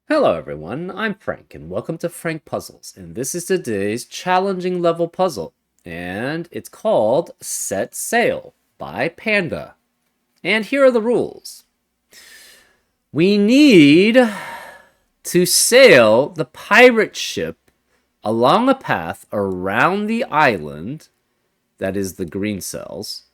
Hello everyone, I'm Frank and welcome to Frank Puzzles, and this is today's challenging level puzzle, and it's called Set Sail by Panda. And here are the rules. We need to sail the pirate ship along a path around the island, that is the green cells,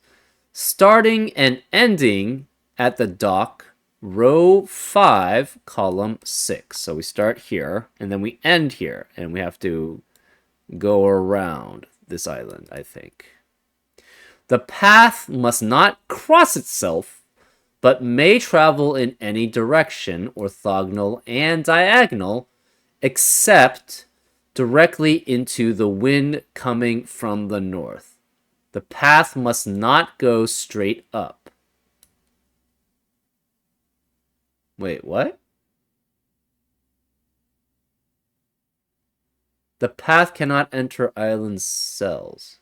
starting and ending at the dock row 5, column 6. So we start here, and then we end here, and we have to go around this island, I think. The path must not cross itself, but may travel in any direction, orthogonal and diagonal, except directly into the wind coming from the north. The path must not go straight up. Wait, what? The path cannot enter island cells.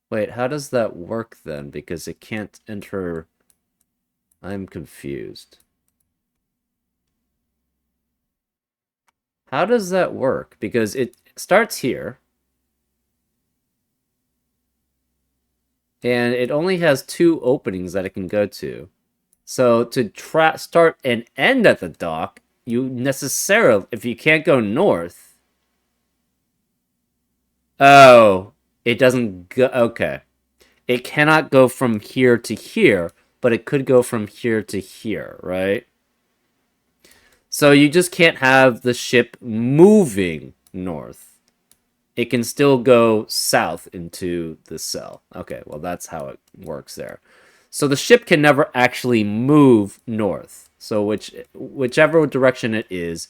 Wait, how does that work then? Because it can't enter... I'm confused. How does that work? Because it starts here. And it only has 2 openings that it can go to. So to start and end at the dock, you necessarily, if you can't go north... Oh, it doesn't go... Okay. It cannot go from here to here, but it could go from here to here, right? So you just can't have the ship moving north. It can still go south into the cell. Okay, well, that's how it works there. So the ship can never actually move north. So whichever direction it is,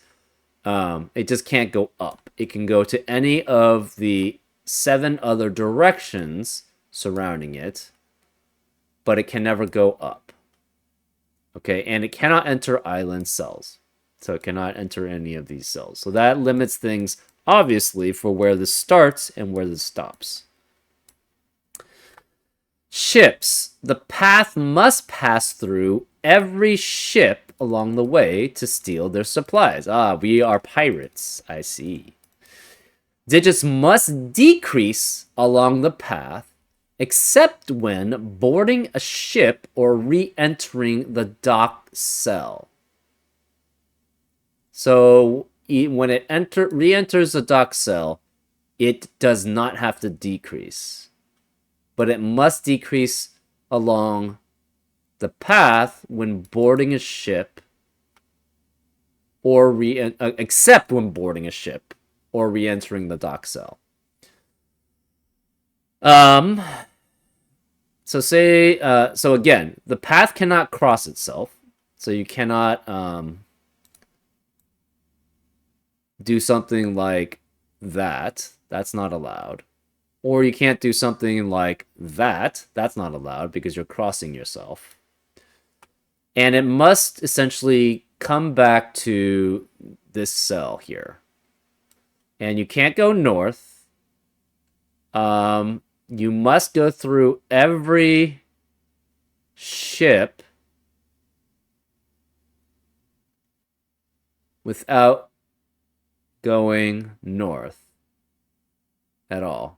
it just can't go up. It can go to any of the 7 other directions surrounding it, but it can never go up. Okay, and it cannot enter island cells. So it cannot enter any of these cells. So that limits things, obviously, for where this starts and where this stops. Ships. The path must pass through every ship along the way to steal their supplies. Ah, we are pirates. I see. Digits must decrease along the path, except when boarding a ship or re-entering the dock cell. So when it re-enters the dock cell, it does not have to decrease. But it must decrease along the path when boarding a ship or except when boarding a ship or re-entering the dock cell. So again, the path cannot cross itself. So you cannot do something like that. That's not allowed. Or you can't do something like that. That's not allowed because you're crossing yourself. And it must essentially come back to this cell here. And you can't go north. You must go through every ship without going north at all.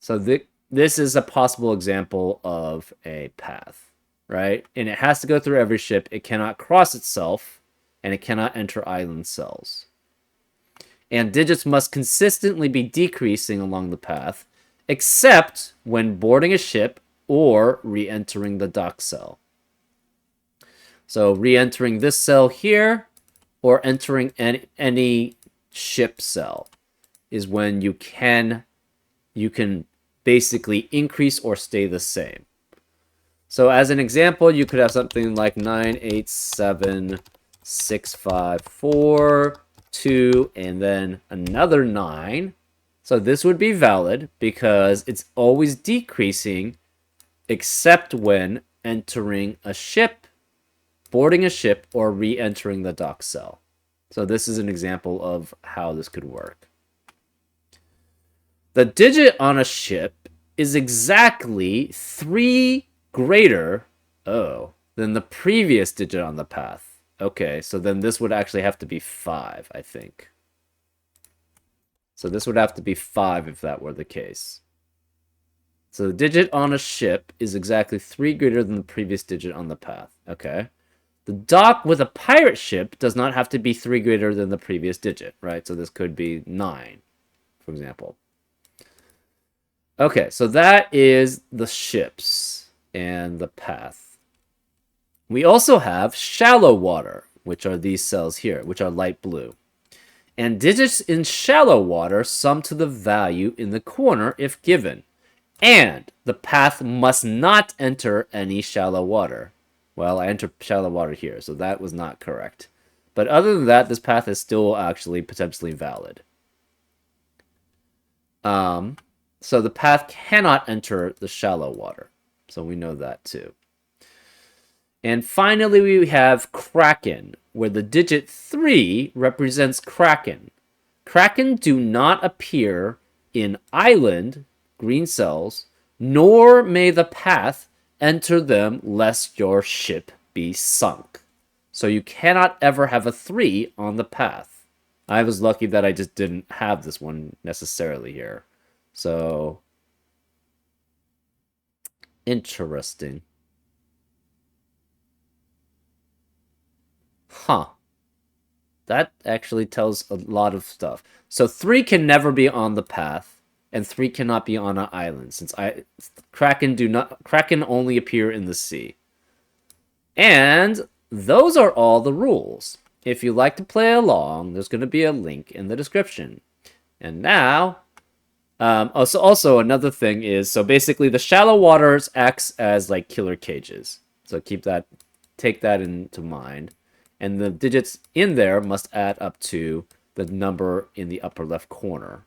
So this is a possible example of a path, right? And it has to go through every ship. It cannot cross itself, and it cannot enter island cells. And digits must consistently be decreasing along the path, except when boarding a ship or re-entering the dock cell. So re-entering this cell here, or entering any ship cell, is when you can basically increase or stay the same. So as an example, you could have something like 9876542, and then another 9. So this would be valid because it's always decreasing except when entering a ship, boarding a ship, or re-entering the dock cell. So this is an example of how this could work. The digit on a ship is exactly 3 greater Oh, then the previous digit on the path. Okay, so then this would actually have to be 5, I think. So this would have to be 5 if that were the case. So the digit on a ship is exactly 3 greater than the previous digit on the path. Okay. The dock with a pirate ship does not have to be 3 greater than the previous digit, right? So this could be 9, for example. Okay, so that is the ships and the path. We also have shallow water, which are these cells here, which are light blue. And digits in shallow water sum to the value in the corner if given. And the path must not enter any shallow water. Well, I entered shallow water here, so that was not correct. But other than that, this path is still actually potentially valid. So the path cannot enter the shallow water. So we know that too. And finally, we have Kraken, where the digit 3 represents Kraken. Kraken do not appear in island, green cells, nor may the path enter them lest your ship be sunk. So you cannot ever have a 3 on the path. I was lucky that I just didn't have this one necessarily here. So, interesting. Huh. That actually tells a lot of stuff. So 3 can never be on the path, and 3 cannot be on an island, since Kraken only appear in the sea. And those are all the rules. If you like to play along, there's going to be a link in the description. And now, also another thing is, so basically the shallow waters acts as like killer cages. So take that into mind. And the digits in there must add up to the number in the upper left corner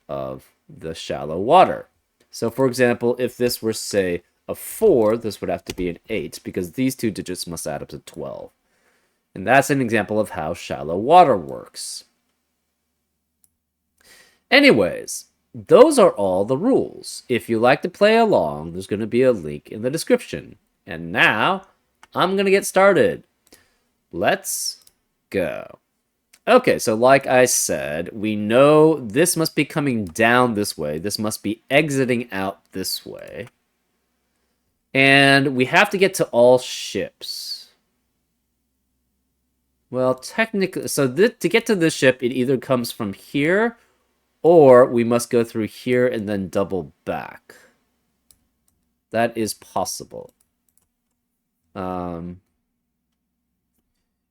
of the shallow water. So for example, if this were, say, a 4, this would have to be an 8, because these two digits must add up to 12. And that's an example of how shallow water works. Anyways, those are all the rules. If you like to play along, there's going to be a link in the description. And now, I'm going to get started. Let's go. Okay, so like I said, we know this must be coming down this way. This must be exiting out this way. And we have to get to all ships. Well, technically, so to get to this ship, it either comes from here, or we must go through here and then double back. That is possible.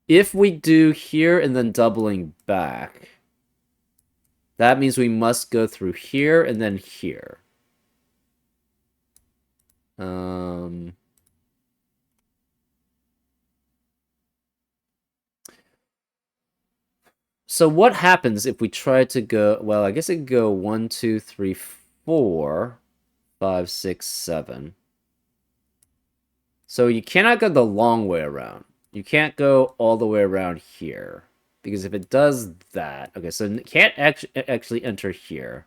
If we do here and then doubling back, that means we must go through here and then here. So what happens if we try to go, well, I guess it could go 1, 2, 3, 4, 5, 6, 7. So you cannot go the long way around. You can't go all the way around here. Because if it does that... Okay, so it can't actually enter here.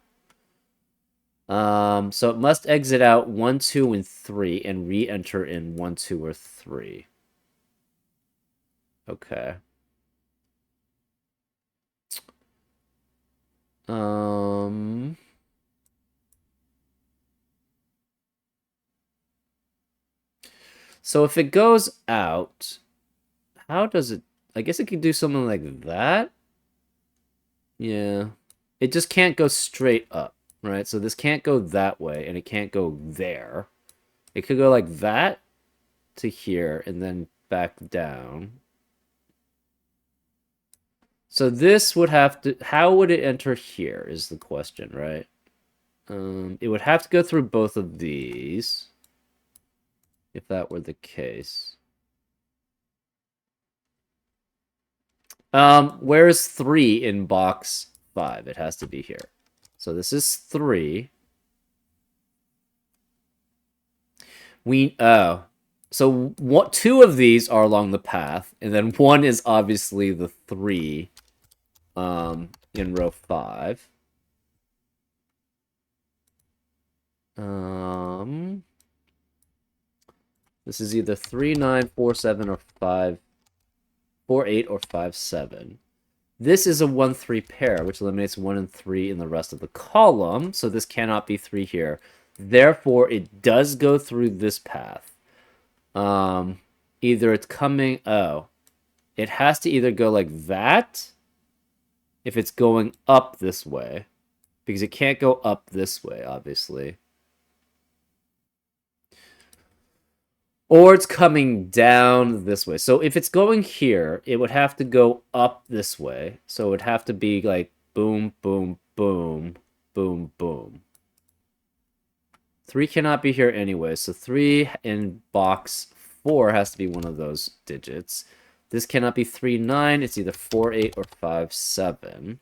So it must exit out 1, 2, and 3 and re-enter in 1, 2, or 3. Okay. So if it goes out, how does it... I guess it could do something like that? Yeah. It just can't go straight up, right? So this can't go that way, and it can't go there. It could go like that to here, and then back down. So this would have to... How would it enter here is the question, right? It would have to go through both of these, if that were the case. Where's 3 in box 5? It has to be here. So this is 3. So what? 2 of these are along the path, and then 1 is obviously the 3 in row 5. This is either 3, 9, 4, 7, or 5, 4, 8, or 5, 7. This is a 1, 3 pair, which eliminates 1 and 3 in the rest of the column, so this cannot be 3 here. Therefore, it does go through this path. Either it's coming... Oh. It has to either go like that, if it's going up this way. Because it can't go up this way, obviously. Or it's coming down this way. So if it's going here, it would have to go up this way. So it would have to be like boom, boom, boom, boom, boom. 3 cannot be here anyway. So 3 in box 4 has to be one of those digits. This cannot be 3, 9. It's either 4, 8, or 5, 7.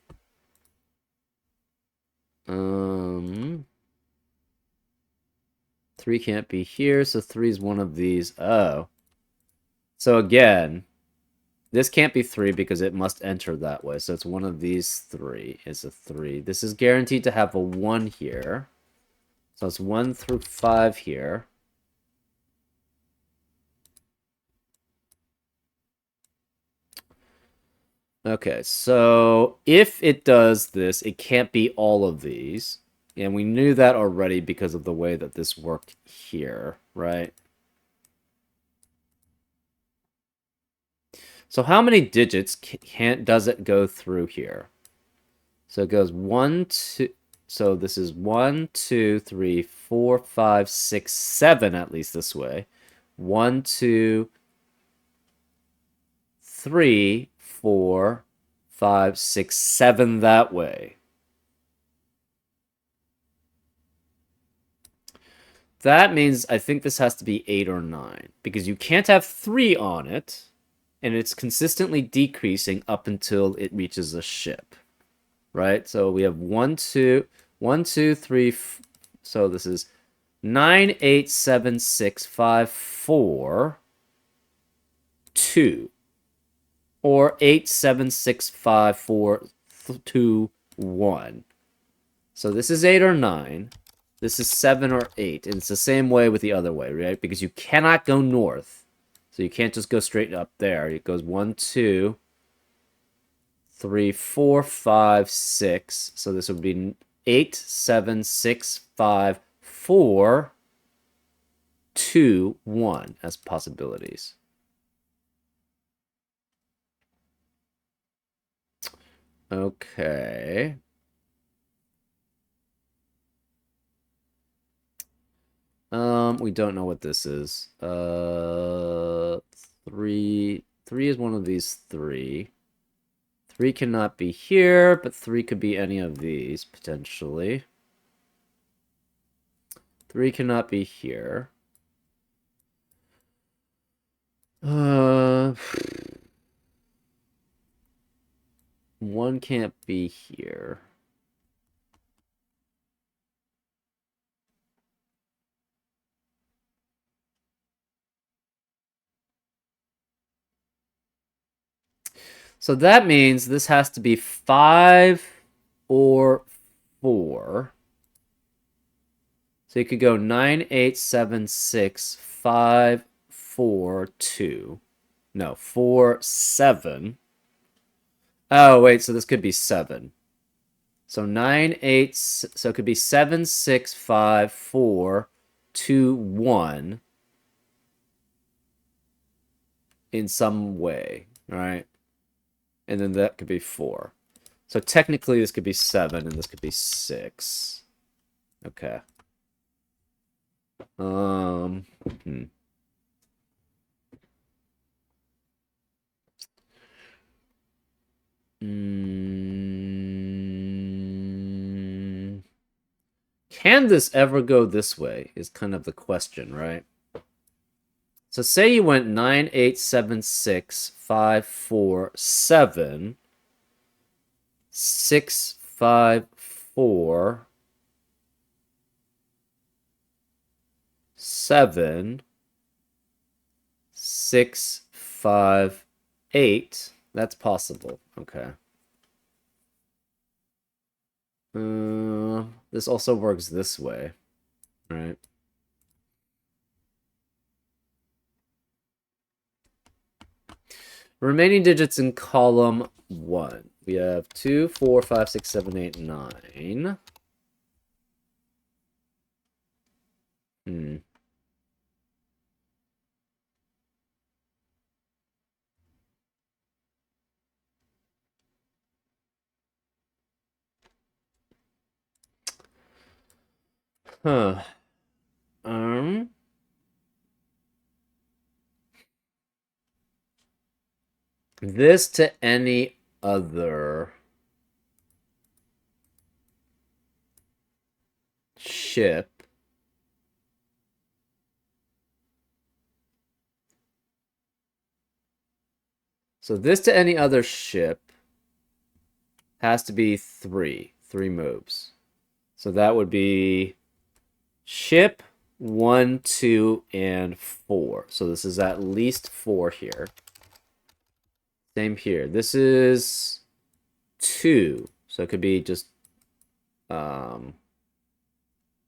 3 can't be here, so 3 is one of these. Oh. So again, this can't be 3 because it must enter that way. So it's one of these 3. It's a 3. This is guaranteed to have a 1 here. So it's 1 through 5 here. Okay, so if it does this, it can't be all of these. And we knew that already because of the way that this worked here, right? So how many digits does it go through here? So it goes 1, 2... So this is 1, 2, 3, 4, 5, 6, 7, at least this way. 1, 2, 3, 4, 5, 6, 7 that way. That means I think this has to be 8 or 9. Because you can't have 3 on it. And it's consistently decreasing up until it reaches a ship. Right? So we have 1, 2, 1, 2, 3. So this is 9, 8, 7, 6, 5, 4, 2. Or 8, 7, 6, 5, 4, 2, 1. So this is 8 or 9. This is 7 or 8. And it's the same way with the other way, right? Because you cannot go north. So you can't just go straight up there. It goes 1, 2, 3, 4, 5, 6. So this would be 8, 7, 6, 5, 4, 2, 1 as possibilities. Okay. We don't know what this is. 3 is one of these 3. 3 cannot be here, but 3 could be any of these, potentially. 3 cannot be here. 1 can't be here. So that means this has to be 5 or 4. So you could go 9, 8, 7, 6, 5, 4, 2. No, 4, 7. Oh, wait, so this could be 7. So 9, 8, so it could be 7, 6, 5, 4, 2, 1. In some way, right? And then that could be 4. So technically this could be 7 and this could be 6. Okay. Can this ever go this way is kind of the question, right? So say you went 9, 8, 7, 6, 5, 4, 7, 6, 5, 4, 7, 6, 5, 8. That's possible. Okay. This also works this way, right? Remaining digits in column 1. We have 2, 4, 5, 6, 7, 8, 9. Hmm. Huh. Um. This to any other ship. So this to any other ship has to be three moves. So that would be ship 1, 2, and 4. So this is at least 4 here. Same here. This is 2. So it could be just going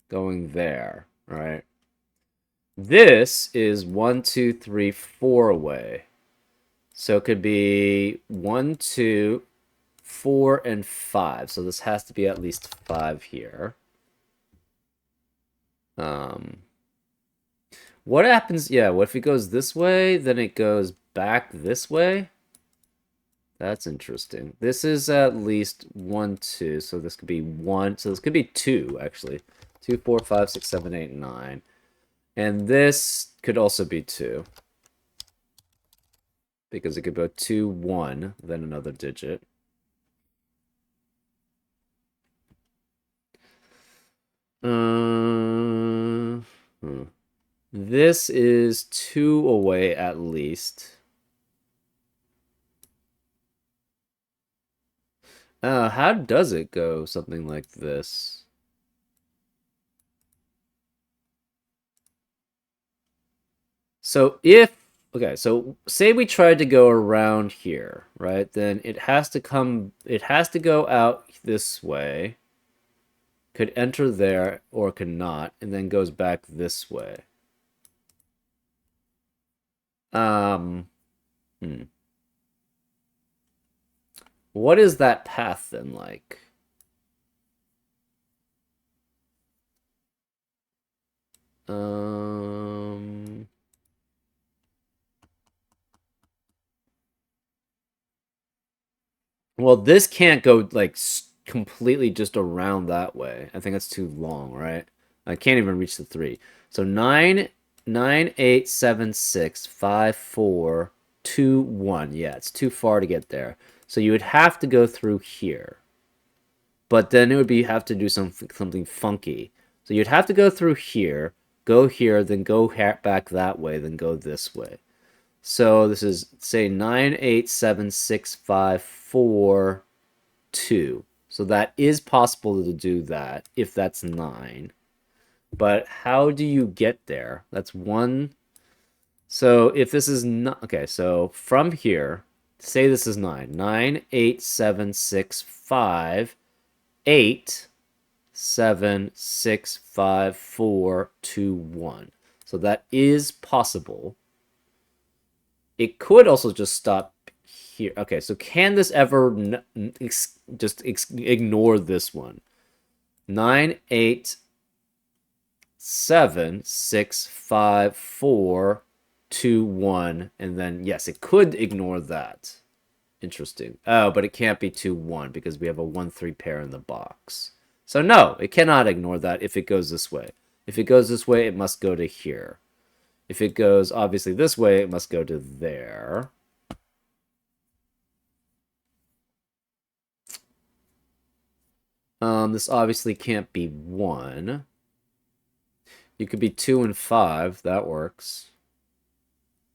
there, right? This is 1, 2, 3, 4 away. So it could be 1, 2, 4, and 5. So this has to be at least 5 here. What happens? Yeah, what if it goes this way, then it goes back this way? That's interesting. This is at least 1, 2, so this could be 1. So this could be 2, actually. 2, 4, 5, 6, 7, 8, 9. And this could also be 2. Because it could go 2, 1, then another digit. This is 2 away at least. How does it go something like this? So okay, so say we tried to go around here, right? Then it has to go out this way, could enter there or could not, and then goes back this way. Hmm. What is that path then like? Um, well, this can't go like completely just around that way. I think that's too long, right? I can't even reach the 3. So 9, 9, 8, 7, 6, 5, 4, 2, 1. Yeah, it's too far to get there. So you would have to go through here. But then it would be have to do something funky. So you'd have to go through here, then go back that way, then go this way. So this is, say, 9, 8, 7, 6, 5, 4, 2. So that is possible to do that if that's 9. But how do you get there? That's 1. So if this is not... Okay, so from here, say this is 9. 9, 8, 7, 6, 5, 8, 7, 6, 5, 4, 2, 1. So that is possible. It could also just stop here. Okay, so can this ever just ignore this one? 9, 8, 7, 6, 5, 4, 2, 1. And then, yes, it could ignore that. Interesting. Oh, but it can't be 2, 1 because we have a 1, 3 pair in the box. So no, it cannot ignore that if it goes this way. If it goes this way, it must go to here. If it goes, obviously, this way, it must go to there. This obviously can't be 1. You could be 2 and 5. That works.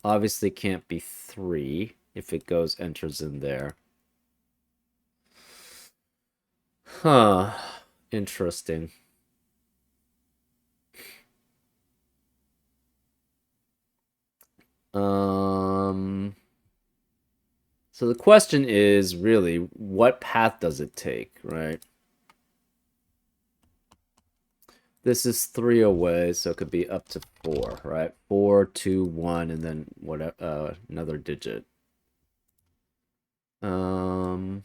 Obviously can't be 3 if it goes enters in there. Huh. Interesting. So the question is really, what path does it take, right? This is 3 away, so it could be up to 4, right? 4, 2, 1, and then what? Another digit. Um,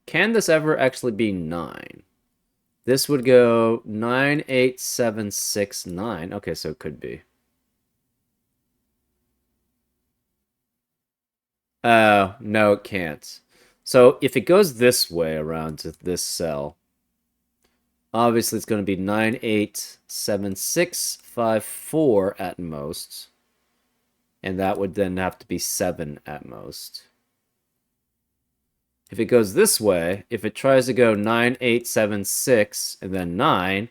can this ever actually be 9? This would go 9, 8, 7, 6, 9. Okay, so it could be. No, it can't. So if it goes this way around to this cell, obviously it's going to be 9, 8, 7, 6, 5, 4 at most. And that would then have to be 7 at most. If it goes this way, if it tries to go 9, 8, 7, 6, and then 9,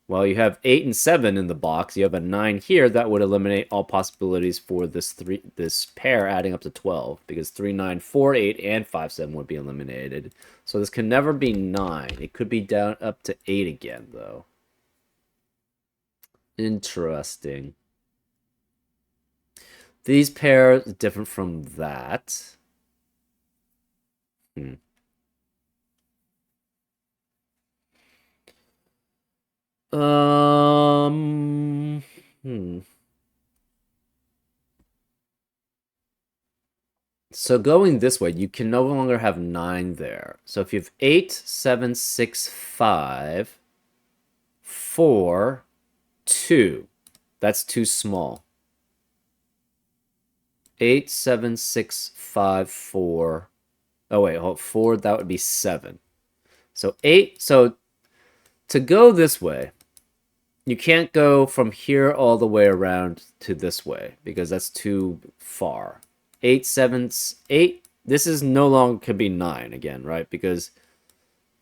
well, you have 8 and 7 in the box. You have a 9 here. That would eliminate all possibilities for this pair adding up to 12, because 3, 9, 4, 8, and 5, 7 would be eliminated. So this can never be 9. It could be down up to 8 again, though. Interesting. These pairs different from that. Hmm. Hmm. So going this way, you can no longer have 9 there. So if you have 8, 7, 6, 5, 4, 2, that's too small. 8, 7, 6, 5, 4. Oh, wait, hold 4, that would be 7. So 8, so to go this way, you can't go from here all the way around to this way because that's too far. 8, 7, 8, this is no longer could be 9 again, right? Because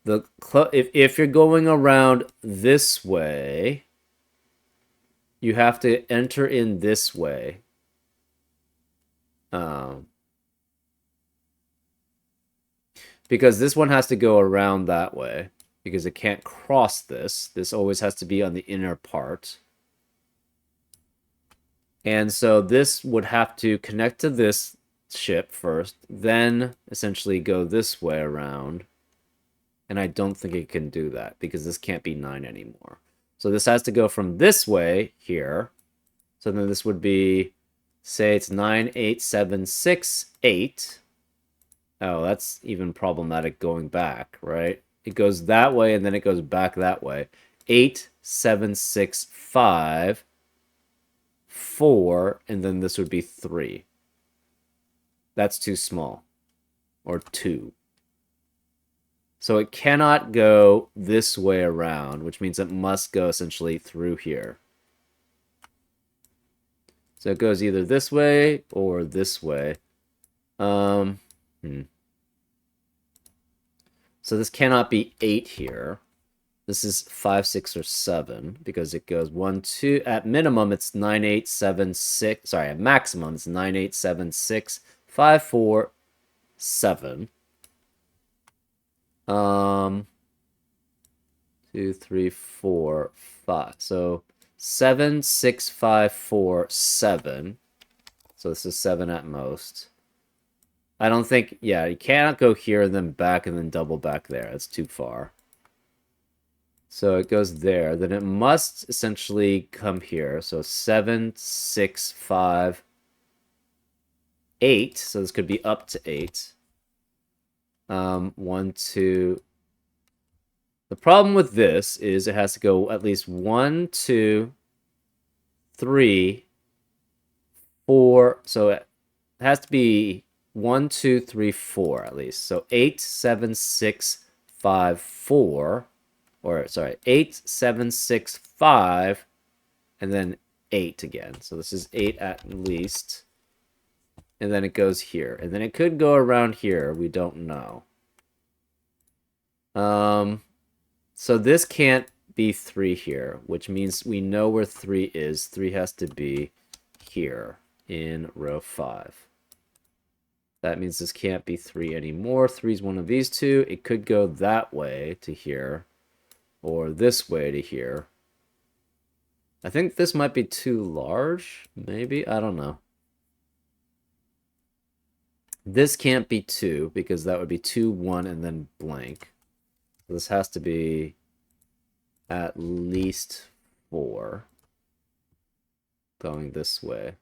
if you're going around this way, you have to enter in this way. Um, because this one has to go around that way because it can't cross this. This always has to be on the inner part. And so this would have to connect to this ship first, then essentially go this way around. And I don't think it can do that because this can't be 9 anymore. So this has to go from this way here. So then this would be, say it's 9, 8, 7, 6, 8. Oh, that's even problematic going back, right? It goes that way and then it goes back that way. 8, 7, 6, 5, 4, and then this would be 3. That's too small. Or 2. So it cannot go this way around, which means it must go essentially through here. So it goes either this way or this way. So this cannot be 8 here. This is 5, 6, or 7 because it goes 1, 2. At minimum, it's 9, 8, 7, 6. Sorry, at maximum, it's 9, 8, 7, 6, 5, 4, 7. 2, 3, 4, 5. So 7, 6, 5, 4, 7. So this is 7 at most. I don't think, yeah, you cannot go here and then back and then double back there. That's too far. So it goes there. Then it must essentially come here. So 7, 6, 5, 8. So this could be up to 8. 1, 2. The problem with this is it has to go at least 1, 2, 3, 4. So it has to be 1, 2, 3, 4 at least. So 8, 7, 6, 5, 4. Or sorry, 8, 7, 6, 5, and then 8 again. So this is 8 at least. And then it goes here. And then it could go around here. We don't know. So this can't be 3 here, which means we know where 3 is. 3 has to be here in row 5. That means this can't be 3 anymore. 3 is one of these two. It could go that way to here, or this way to here. I think this might be too large, maybe? I don't know. This can't be 2, because that would be 2, 1, and then blank. This has to be at least 4 going this way.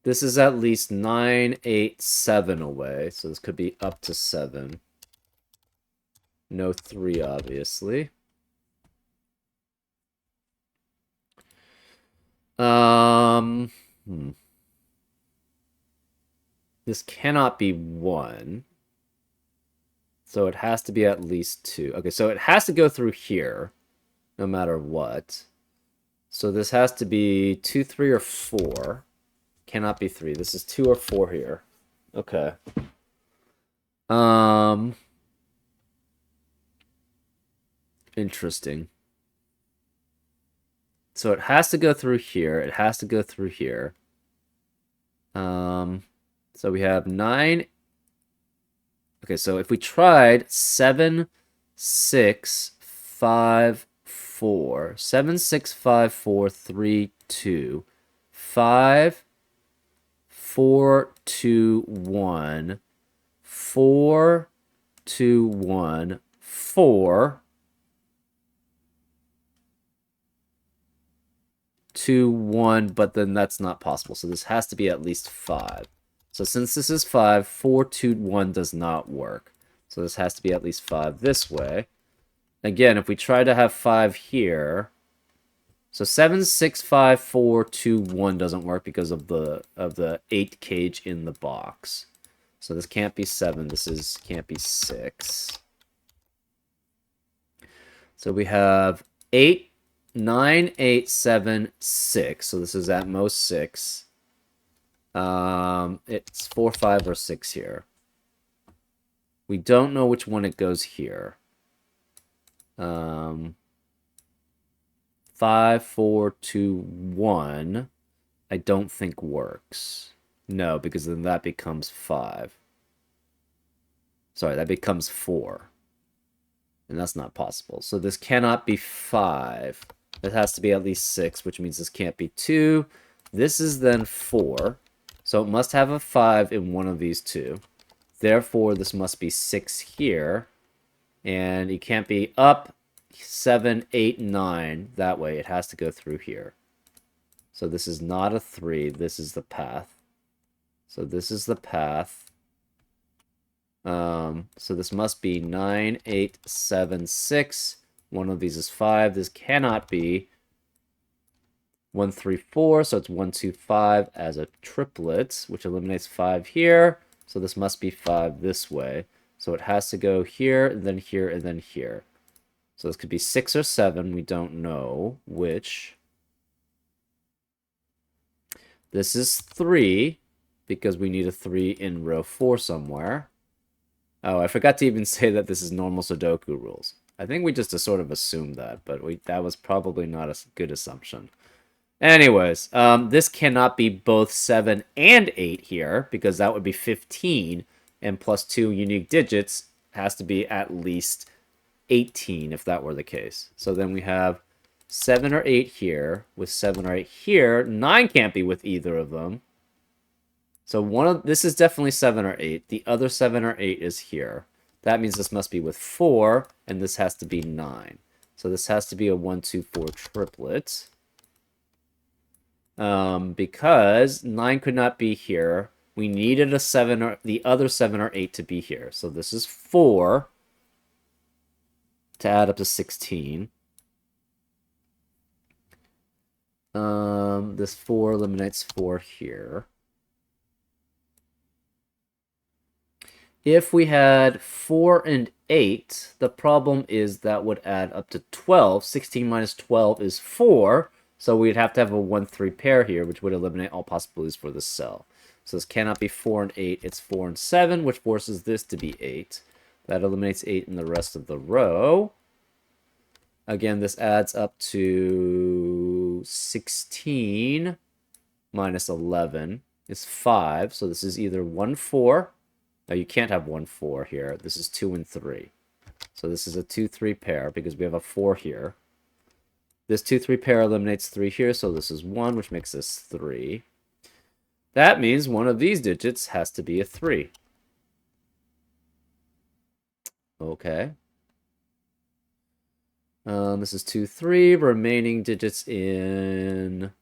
This is at least 9, 8, 7 away, so this could be up to 7. No 3, obviously. This cannot be 1. So it has to be at least 2. Okay, so it has to go through here, no matter what. So this has to be 2, 3, or 4. Cannot be 3. This is 2 or 4 here. Okay. Interesting. So it has to go through here. It has to go through here. So we have 9. Okay, so if we tried 7, 6, 5, 4, 7, 6, 5, 4, 3, 2, 5, 4, 2, 1, 4, 2, 1, 4, 2, 1, but then that's not possible. So this has to be at least 5. So since this is 5, 4, 2, 1 does not work. So this has to be at least 5 this way. Again, if we try to have 5 here, so 7, 6, 5, 4, 2, 1 doesn't work because of the 8 cage in the box. So this can't be 7. This can't be 6. So we have 8, 9, 8, 7, 6. So this is at most 6. It's 4, 5, or 6 here. We don't know which one it goes here. 5, 4, 2, 1, I don't think works. No, because then that becomes 5. Sorry, that becomes 4. And that's not possible. So this cannot be 5. It has to be at least 6, which means this can't be 2. This is then 4. So it must have a 5 in one of these two. Therefore, this must be 6 here. And it can't be up 7, 8, 9 that way. It has to go through here. So this is not a 3. This is the path. So this is the path. So this must be 9, 8, 7, 6. One of these is 5. This cannot be 1, 3, 4. So it's 1, 2, 5 as a triplet, which eliminates 5 here. So this must be 5 this way. So it has to go here, and then here, and then here. So this could be 6 or 7. We don't know which. This is 3, because we need a 3 in row 4 somewhere. Oh, I forgot to even say that this is normal Sudoku rules. I think we just sort of assumed that, but that was probably not a good assumption. Anyways, this cannot be both 7 and 8 here, because that would be 15, and plus 2 unique digits has to be at least 18 if that were the case. So then we have 7 or 8 here, with 7 or 8 here. 9 can't be with either of them. So this is definitely 7 or 8. The other 7 or 8 is here. That means this must be with 4, and this has to be 9. So this has to be a 1, 2, 4 triplet. Because 9 could not be here. We needed the other 7 or 8 to be here. So this is 4 to add up to 16. This 4 eliminates 4 here. If we had 4 and 8, the problem is that would add up to 12. 16 minus 12 is 4. So we'd have to have a 1, 3 pair here, which would eliminate all possibilities for this cell. So this cannot be 4 and 8. It's 4 and 7, which forces this to be 8. That eliminates 8 in the rest of the row. Again, this adds up to 16 minus 11 is 5. So this is either 1, 4. No, you can't have 1, 4 here. This is 2 and 3. So this is a 2, 3 pair because we have a 4 here. This 2, 3 pair eliminates 3 here, so this is 1, which makes this 3. That means one of these digits has to be a 3. Okay. This is 2, 3. Remaining digits in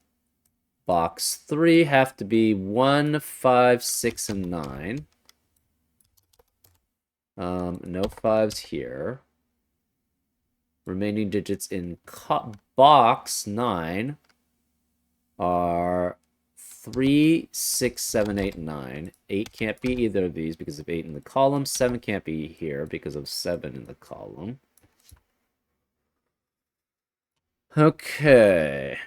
box 3 have to be 1, 5, 6, and 9. No 5s here. Remaining digits in box 9 are 3, 6, 7, 8, 9. 8 can't be either of these because of 8 in the column. 7 can't be here because of 7 in the column. Okay.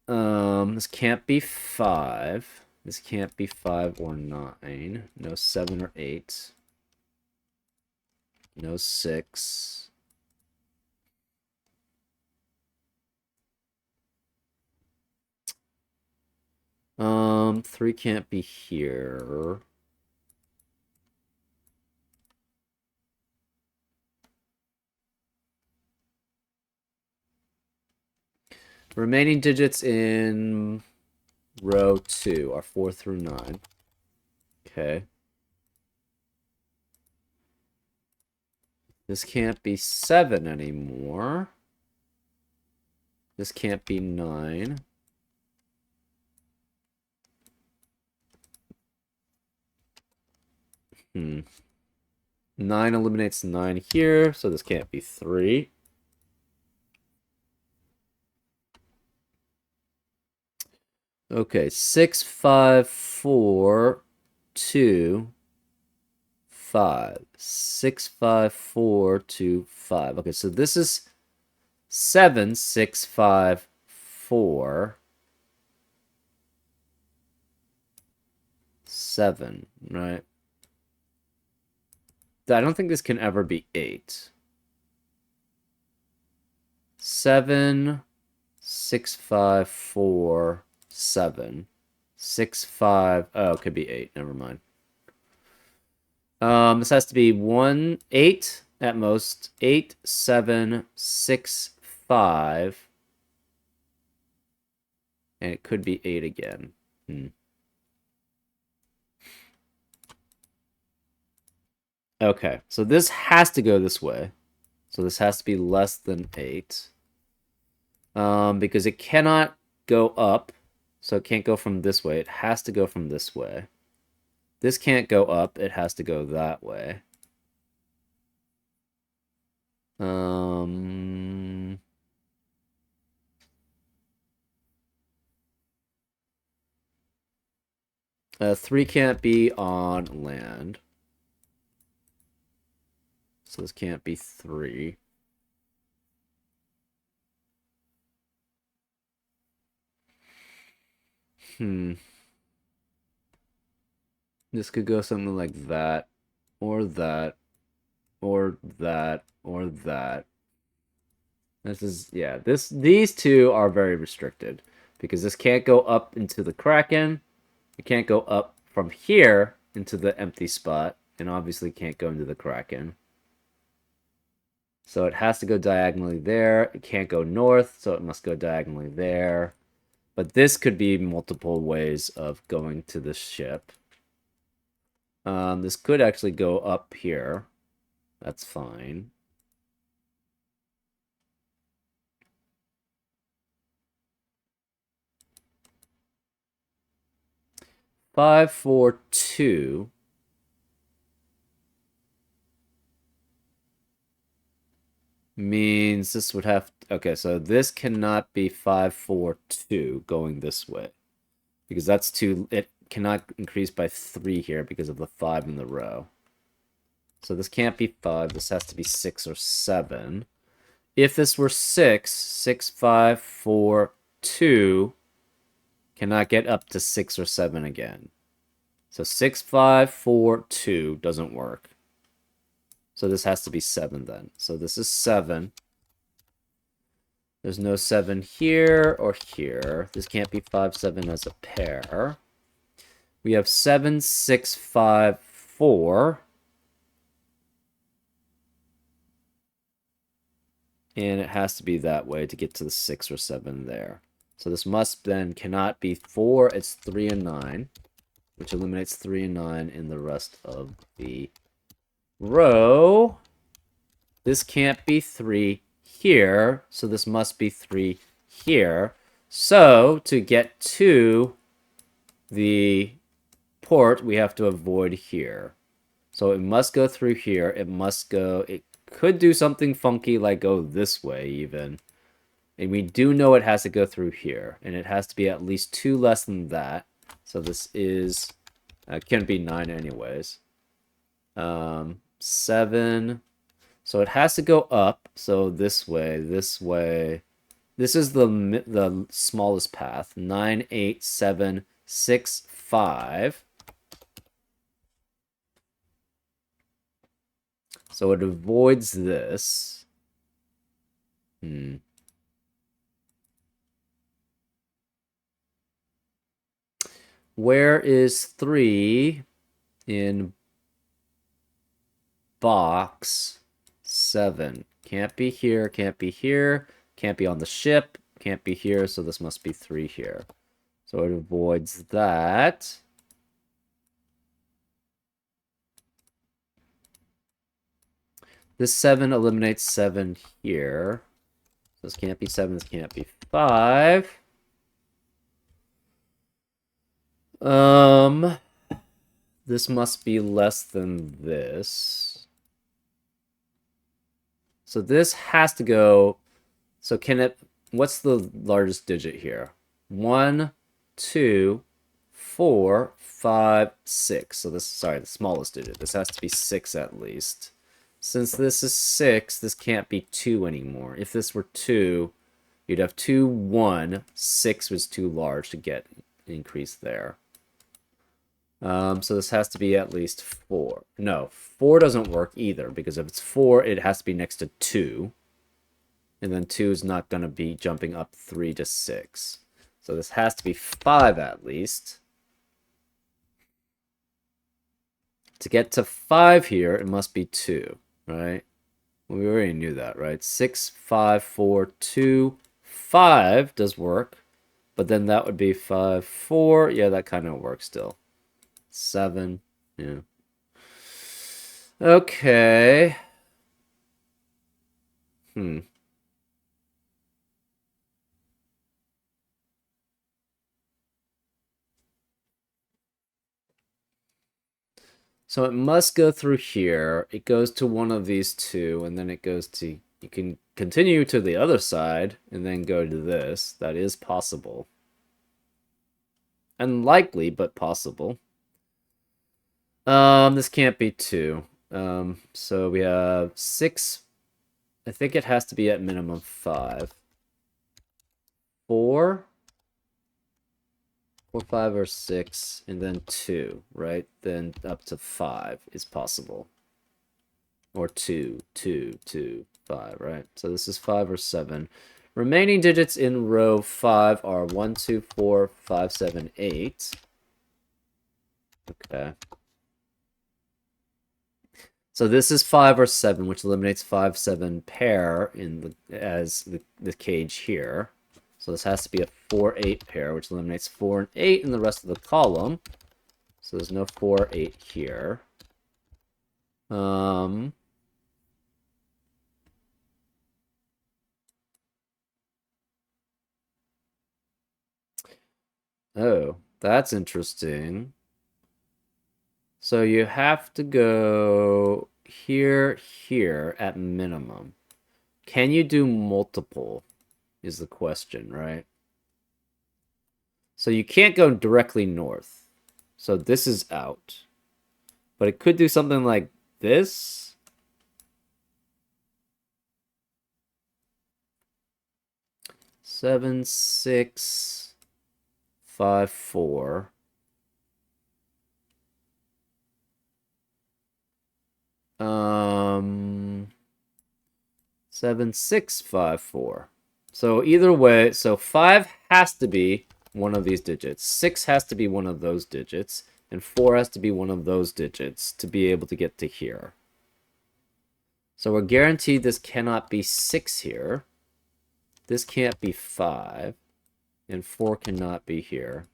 This can't be 5. This can't be 5 or 9. No 7 or 8. No 6. 3 can't be here. Remaining digits in row 2 are 4 through 9. Okay. This can't be 7 anymore. This can't be 9. Hmm. 9 eliminates 9 here, so this can't be 3. Okay, 6, 5, 4, 2, 5. 6, 5, 4, 2, 5. Okay, so this is 7, 6, 5, 4, 7, right? I don't think this can ever be 8. 7, 6, 5, 4, 7. 6, 5. Oh, it could be 8. Never mind. This has to be 1, 8 at most. 8, 7, 6, 5. And it could be 8 again. Okay, so this has to go this way. So this has to be less than 8. Because it cannot go up. So it can't go from this way. It has to go from this way. This can't go up. It has to go that way. 3 can't be on land. So this can't be 3. This could go something like that, or that, or that, or that. This is, yeah, these two are very restricted because this can't go up into the Kraken. It can't go up from here into the empty spot, and obviously can't go into the Kraken. So it has to go diagonally there. It can't go north, so it must go diagonally there. But this could be multiple ways of going to the ship. This could actually go up here. That's fine. Five, 4, 2. Means this would have... Okay, so this cannot be 5, 4, 2 going this way. Because that's 2... It cannot increase by 3 here because of the 5 in the row. So this can't be 5. This has to be 6 or 7. If this were 6, 6, 5, 4, 2 cannot get up to 6 or 7 again. So 6, 5, 4, 2 doesn't work. So this has to be 7 then. So this is 7. There's no 7 here or here. This can't be 5, 7 as a pair. We have 7, 6, 5, 4. And it has to be that way to get to the 6 or 7 there. So this must then cannot be 4. It's 3 and 9. Which eliminates 3 and 9 in the rest of the row, this can't be 3 here, so this must be 3 here. So, to get to the port, we have to avoid here. So it must go through here. It could do something funky like go this way even. And we do know it has to go through here. And it has to be at least 2 less than that. So this is, can be 9 anyways. 7. So it has to go up. So this way, this way. This is the smallest path. 9, 8, 7, 6, 5. So it avoids this. Where is 3 in box 7? Can't be here, can't be here, can't be on the ship, can't be here, so this must be 3 here. So it avoids that. This 7 eliminates 7 here. This can't be 7, this can't be 5. This must be less than this. So this has to go. So can it, what's the largest digit here? 1, 2, 4, 5, 6. So this, sorry, the smallest digit. This has to be 6 at least. Since this is 6, this can't be 2 anymore. If this were 2, you'd have 2, 1. 6 was too large to get increase there. So this has to be at least 4. No, 4 doesn't work either, because if it's 4, it has to be next to 2. And then 2 is not going to be jumping up 3 to 6. So this has to be 5 at least. To get to 5 here, it must be 2, right? Well, we already knew that, right? 6, 5, 4, 2, 5 does work. But then that would be 5, 4. Yeah, that kind of works still. 7, yeah. Okay. So it must go through here. It goes to one of these two, and then it goes to, you can continue to the other side, and then go to this. That is possible. Unlikely, but possible. This can't be 2. So we have 6. I think it has to be at minimum 5. 4, 5, or 6, and then 2, right? Then up to 5 is possible. Or 2, 2, 2, 5, right? So this is 5 or 7. Remaining digits in row 5 are 1, 2, 4, 5, 7, 8. Okay. So this is 5 or 7, which eliminates 5, 7 pair in as the cage here. So this has to be a 4, 8 pair, which eliminates 4 and 8 in the rest of the column. So there's no 4, 8 here. Oh, that's interesting. So you have to go here, here at minimum. Can you do multiple is the question, right? So you can't go directly north. So this is out. But it could do something like this. Seven, 6, 5, 4. 7, 6, 5, 4. So either way, so 5 has to be one of these digits. 6 has to be one of those digits. And 4 has to be one of those digits to be able to get to here. So we're guaranteed this cannot be 6 here. This can't be 5. And 4 cannot be here.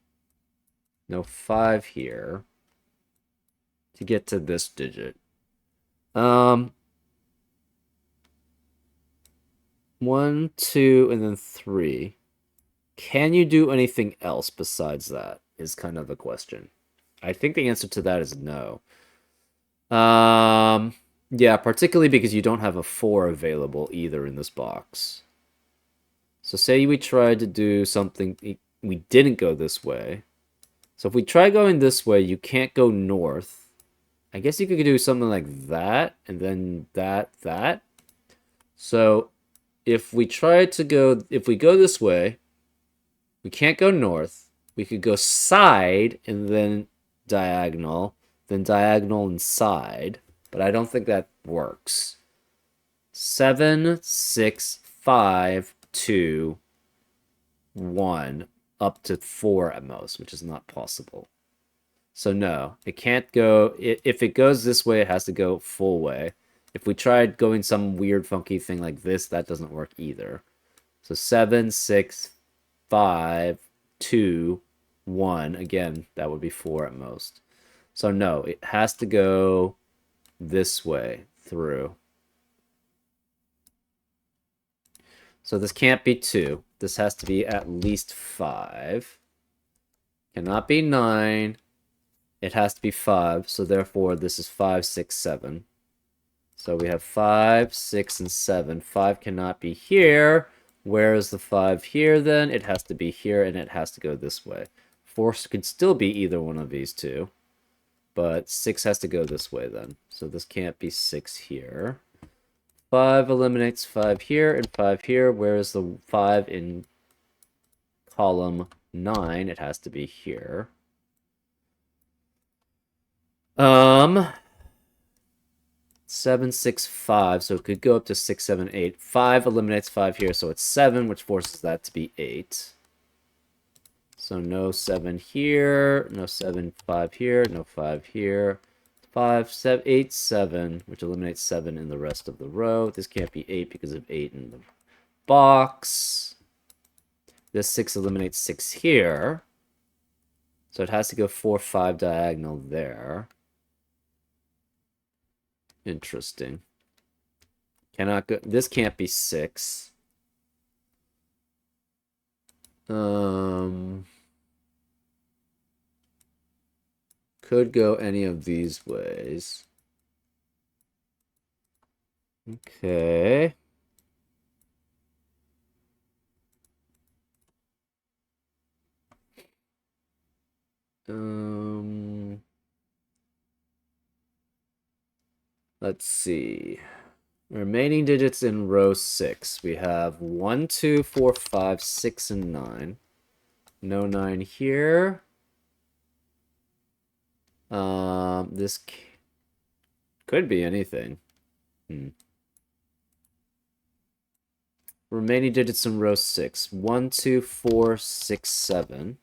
No 5 here. To get to this digit. Um, 1, 2, and then 3. Can you do anything else besides that? Is kind of the question. I think the answer to that is no. Yeah, particularly because you don't have a 4 available either in this box. So say we tried to do something, we didn't go this way. So if we try going this way, you can't go north. I guess you could do something like that, and then that. So if we if we go this way, we can't go north. We could go side and then diagonal and side. But I don't think that works. 7, 6, 5, 2, 1, up to 4 at most, which is not possible. So no, it can't go. If it goes this way, it has to go full way. If we tried going some weird funky thing like this, that doesn't work either. So 7, 6, 5, 2, 1. Again, that would be 4 at most. So no, it has to go this way through. So this can't be 2. This has to be at least 5. Cannot be 9. It has to be 5. So therefore, this is 5, 6, 7. So we have 5, 6, and 7. 5 cannot be here. Where is the 5 here then? It has to be here, and it has to go this way. 4 could still be either one of these two. But 6 has to go this way then. So this can't be 6 here. 5 eliminates 5 here and 5 here. Where is the 5 in column 9? It has to be here. 7, 6, 5. So it could go up to 6, 7, 8. 5 eliminates 5 here, so it's 7, which forces that to be 8. So no 7 here, no 7, 5 here, no 5 here. 5, 7, 8, 7, which eliminates 7 in the rest of the row. This can't be 8 because of 8 in the box. This 6 eliminates 6 here. So it has to go 4, 5 diagonal there. Interesting. Cannot go. This can't be 6. Could go any of these ways. Okay. Let's see. Remaining digits in row 6. We have 1, 2, 4, 5, 6, and 9. No 9 here. This could be anything. Remaining digits in row 6. 1, 2, 4, 6, 7.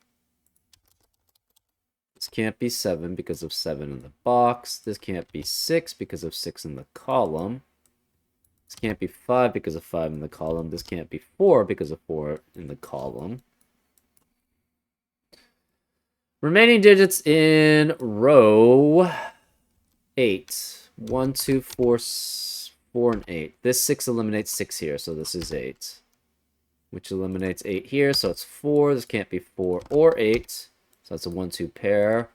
This can't be 7 because of 7 in the box. This can't be 6 because of 6 in the column. This can't be 5 because of 5 in the column. This can't be 4 because of 4 in the column. Remaining digits in row 8. 1, 2, 4, 4, and 8. This 6 eliminates 6 here, so this is 8. Which eliminates 8 here, so it's 4. This can't be 4 or 8. So that's a 1, 2 pair.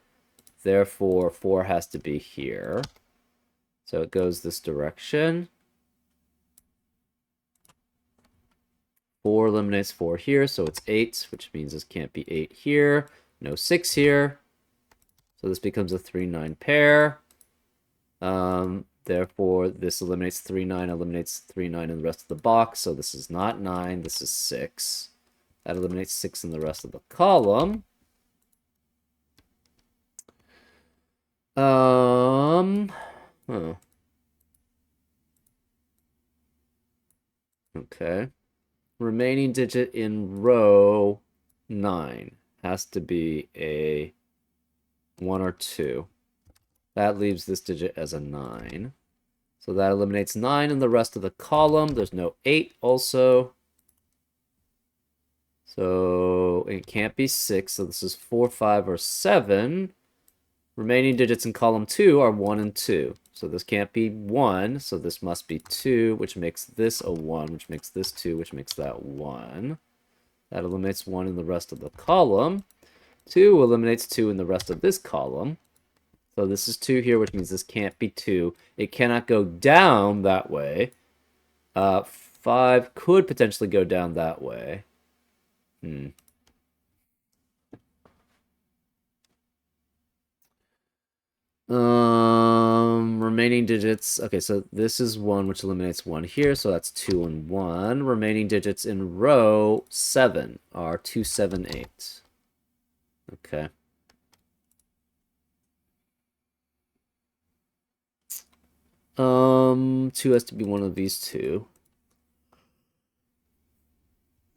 Therefore, 4 has to be here. So it goes this direction. 4 eliminates 4 here, so it's 8, which means this can't be 8 here. No 6 here. So this becomes a 3, 9 pair. Therefore, this eliminates 3, 9, eliminates 3, 9 in the rest of the box. So this is not 9, this is 6. That eliminates 6 in the rest of the column. Okay. Remaining digit in row 9 has to be a 1 or 2. That leaves this digit as a 9. So that eliminates 9 in the rest of the column. There's no 8 also. So it can't be 6. So this is 4, 5, or 7. Remaining digits in column 2 are 1 and 2. So this can't be 1, so this must be 2, which makes this a 1, which makes this 2, which makes that 1. That eliminates 1 in the rest of the column. 2 eliminates 2 in the rest of this column. So this is 2 here, which means this can't be 2. It cannot go down that way. 5 could potentially go down that way. Remaining digits. Okay, so this is 1, which eliminates 1 here, so that's 2 and 1. Remaining digits in row 7 are 2, 7, 8. Okay. Two has to be one of these two.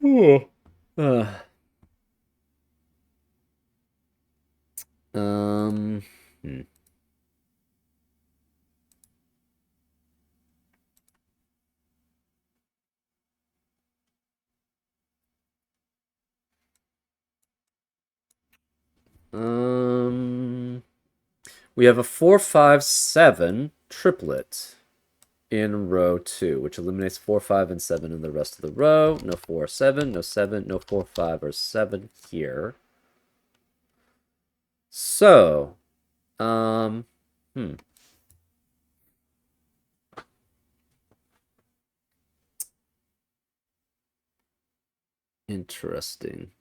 Oh. Hmm. We have a 4, 5, 7 triplet in row 2, which eliminates 4, 5, and 7 in the rest of the row. No 4, 7, no 7, no 4, 5, or 7 here. So, Interesting.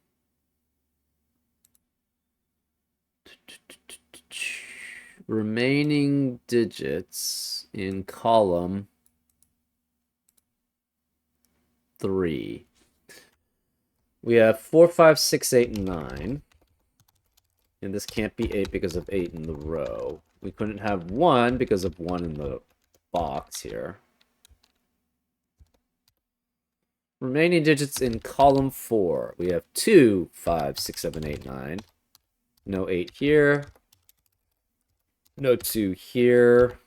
Remaining digits in column 3. We have 4, 5, 6, 8, and 9. And this can't be 8 because of 8 in the row. We couldn't have 1 because of 1 in the box here. Remaining digits in column 4. We have 2, 5, 6, 7, 8, 9. No 8 here. No 2 here.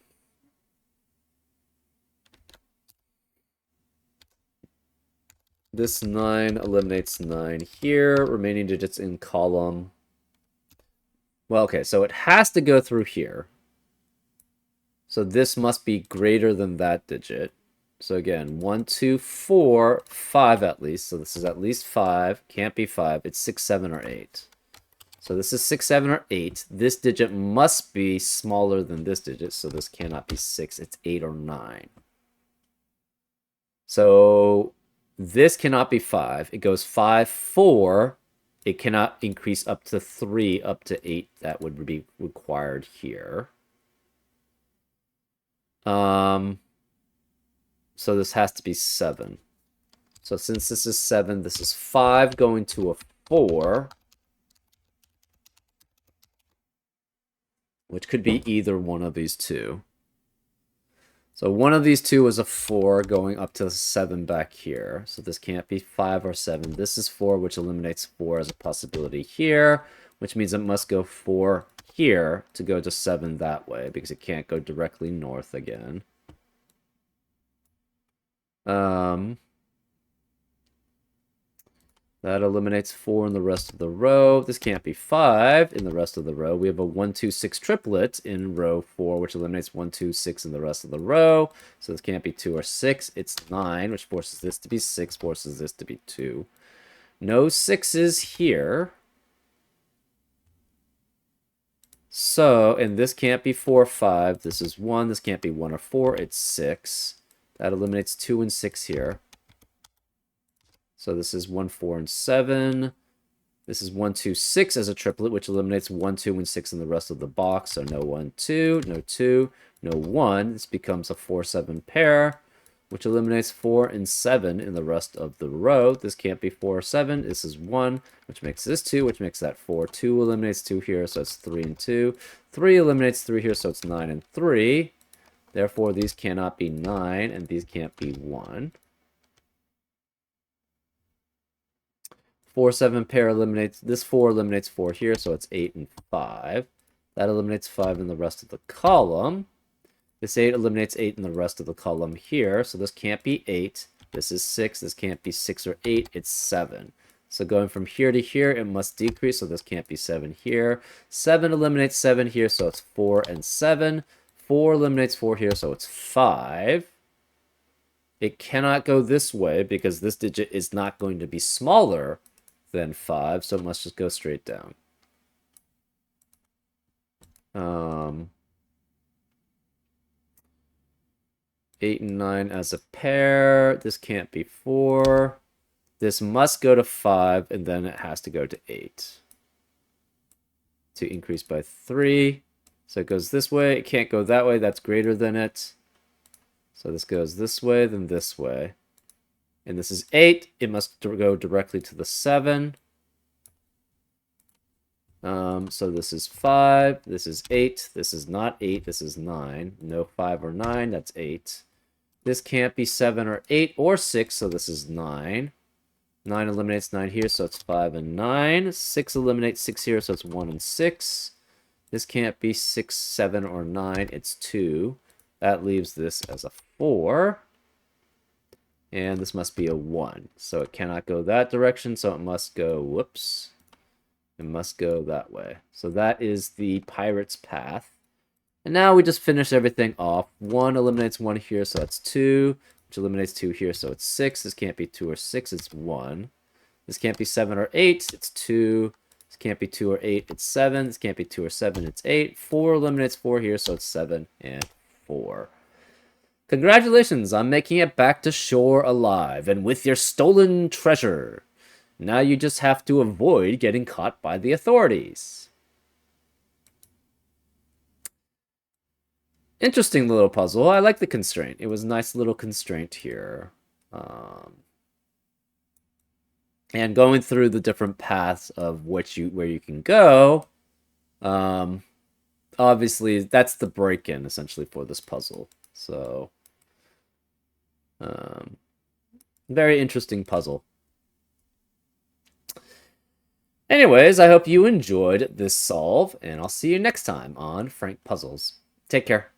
This 9 eliminates 9 here. Remaining digits in column. Well, okay, so it has to go through here. So this must be greater than that digit. So again, 1, 2, 4, 5 at least. So this is at least 5. Can't be 5. It's 6, 7, or 8. So this is 6, 7, or 8. This digit must be smaller than this digit. So this cannot be 6. It's 8 or 9. So this cannot be 5. It goes 5, 4. It cannot increase up to 3, up to 8. That would be required here. So this has to be 7. So since this is 7, this is 5 going to a 4. Which could be either one of these two. So one of these two is a 4 going up to 7 back here. So this can't be 5 or 7. This is 4, which eliminates 4 as a possibility here, which means it must go 4 here to go to 7 that way, because it can't go directly north again. That eliminates 4 in the rest of the row. This can't be 5 in the rest of the row. We have a 1, 2, 6 triplet in row 4, which eliminates 1, 2, 6 in the rest of the row. So this can't be 2 or 6. It's 9, which forces this to be 6, forces this to be 2. No 6s here. So, and this can't be 4 or 5. This is 1. This can't be 1 or 4. It's 6. That eliminates 2 and 6 here. So this is 1, 4, and 7. This is 1, 2, 6 as a triplet, which eliminates 1, 2, and 6 in the rest of the box. So no 1, 2, no 2, no 1. This becomes a 4, 7 pair, which eliminates 4 and 7 in the rest of the row. This can't be 4 or 7. This is 1, which makes this 2, which makes that 4. 2 eliminates 2 here, so it's 3 and 2. 3 eliminates 3 here, so it's 9 and 3. Therefore, these cannot be 9, and these can't be 1. 4, 7 pair eliminates, this 4 eliminates 4 here, so it's 8 and 5. That eliminates 5 in the rest of the column. This 8 eliminates 8 in the rest of the column here, so this can't be 8. This is 6, this can't be 6 or 8, it's 7. So going from here to here, it must decrease, so this can't be 7 here. 7 eliminates 7 here, so it's 4 and 7. 4 eliminates 4 here, so it's 5. It cannot go this way because this digit is not going to be smaller than 5, so it must just go straight down. 8 and 9 as a pair. This can't be 4. This must go to 5, and then it has to go to 8. To increase by 3. So it goes this way. It can't go that way. That's greater than it. So this goes this way, then this way. And this is 8. It must go directly to the 7. So this is 5. This is 8. This is not 8. This is 9. No 5 or 9. That's 8. This can't be 7 or 8 or 6, so this is 9. 9 eliminates 9 here, so it's 5 and 9. 6 eliminates 6 here, so it's 1 and 6. This can't be 6, 7, or 9. It's 2. That leaves this as a 4. And this must be a 1. So it cannot go that direction, so it must go, whoops. It must go that way. So that is the pirate's path. And now we just finish everything off. 1 eliminates 1 here, so that's 2. Which eliminates 2 here, so it's 6. This can't be 2 or 6, it's 1. This can't be 7 or 8, it's 2. This can't be 2 or 8, it's 7. This can't be 2 or 7, it's 8. 4 eliminates 4 here, so it's 7 and 4. Congratulations on making it back to shore alive and with your stolen treasure. Now you just have to avoid getting caught by the authorities. Interesting little puzzle. I like the constraint. It was a nice little constraint here. And going through the different paths of where you can go. Obviously, that's the break-in, essentially, for this puzzle. So, very interesting puzzle. Anyways, I hope you enjoyed this solve, and I'll see you next time on Frank Puzzles. Take care.